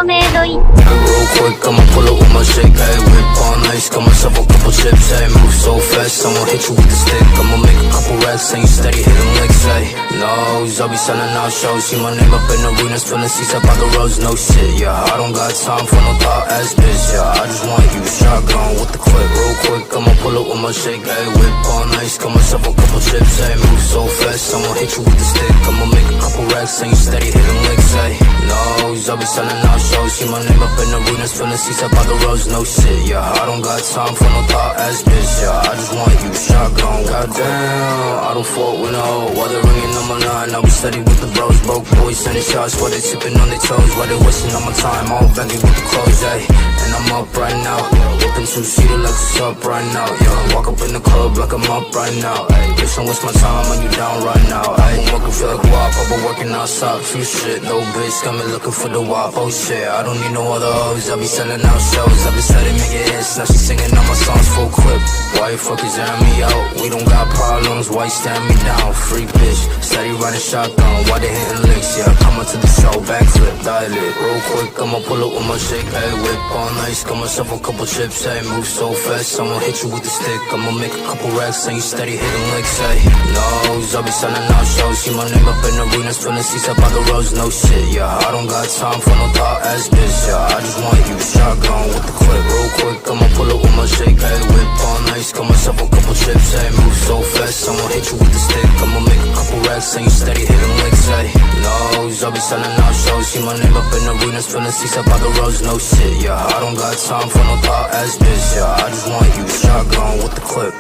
コメイドイッ Real quick, I'ma pull up with my shake, hey. Whip on ice, got myself a couple chips, hey. Move so fast, I'ma hit you with the stick. I'ma make a couple racks, ain't steady hitting licks, hey. Nose, I'll be selling out shows. See my name up in arenas, filling seats up by the roads, no shit, yeah. I don't got time for no thought ass bitch, yeah. I just want you shotgun with the clip. Real quick, I'ma pull up with my shake, hey. Whip on ice, got myself a couple chips, hey. Move so fast, I'ma hit you with the stick. I'ma make a couple racks, ain't steady hitting licks, hey. Nose, I'll be selling out shows. See my name up in arenas, filling seats up by the roads, no shit, yeah. I don't got time for no thought ass bitch, yeah. I just want you shotgun. Goddamn, I don't fault with no. While they're ringing on my line, I'll be steady with the bros. Broke boys sending shots while they tipping on their toes. While they wasting on my time, all Bentley with the clothes, ayy. And I'm up right now, whipping two-seater like what's up right now, yeah. Walk up in the club like I'm up right now, ayy. Bitch, don't waste my time when you down right now, ayy. Working feel like WAP, I've been working outside, few shit. No bitch got me looking for the WAP, oh shit. I don't need no other hoes, I be selling out shows. I be steady making hits, now she singing all my songs full clip. Why you fuckers airing me out? We don't got problems, why you stand me down? Free bitch, steady riding shotgun, why they hitting licks? Yeah, coming to the show, backflip, dial it. Real quick, I'ma pull up with my shake, hey. Whip on ice, got myself a couple chips, hey. Move so fast, I'ma hit you with the stick. I'ma make a couple racks, ain't steady hitting licks, hey. Nose, I'll be selling out shows. See my name up in arenas, filling seats up by the roads, no shit, yeah. I don't got time for no thought ass bitch, yeah. I just want you shotgun with the clip. Real quick, I'ma pull up with my shake, hey. Whip on ice, got myself a couple chips, hey. Move so fast, I'ma hit you with the stick. I'ma make a couple racks, ain't steady hitting licks, hey. Nose, I'll be selling out shows. See my name up in arenas, filling seats up by the roads, no shit, yeah. I don't got time for no thought ass bitch, yeah. I just want you shotgun with the clip.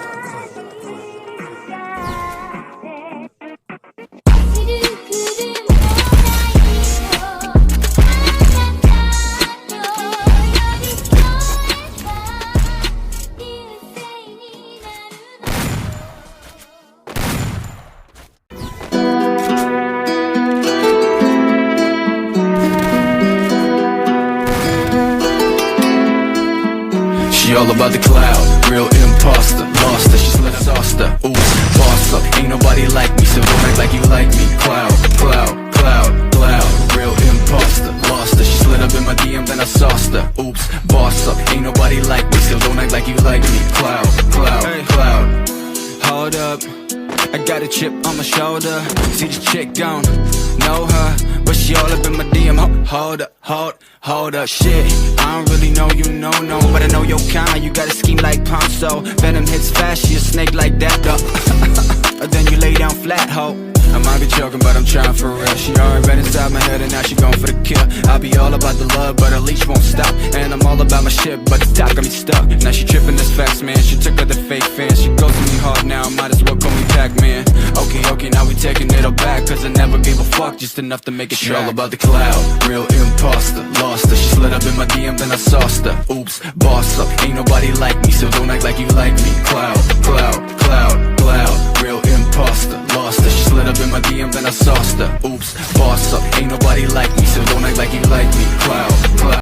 She all about the cloud, real imposter. Lost her, she slipped sauced her. Oops, boss up, ain't nobody like me, so don't act like you like me. Cloud, cloud, cloud, cloud, real imposter. Lost her, she slid up in my DM, then I sauced her. Oops, boss up, ain't nobody like me, so don't act like you like me. Cloud, cloud, cloud. Hold up, I got a chip on my shoulder. See this chick gone, know her, but she all up in my DM. Hold up, hold up, shit. I don't really know you, no, but I know your kind. You got a scheme like Ponzo. Venom hits fast, she a snake like that, though. Then you lay down flat, ho. I might be joking, but I'm trying for real. She already been inside my head and now she going for the kill. I be all about the love, but her leash won't stop. And I'm all about my shit, but the top got me stuck. Now she tripping this facts, man. She took her the fake fans. She goes to me hard now, might as well call me Pac-Man. Okay, now we taking it all back, cause I never gave a fuck, just enough to make it track. She all about the cloud, real imposter. Lost her, she slid up in my DM, then I sauced her. Oops, boss up, ain't nobody like me, so don't act like you like me. Cloud, cloud, cloud, cloud, real imposter. Lost her, she slid up in my DM, then I sauced her. Oops, boss up, ain't nobody like me, so don't act like you like me. Cloud, cloud.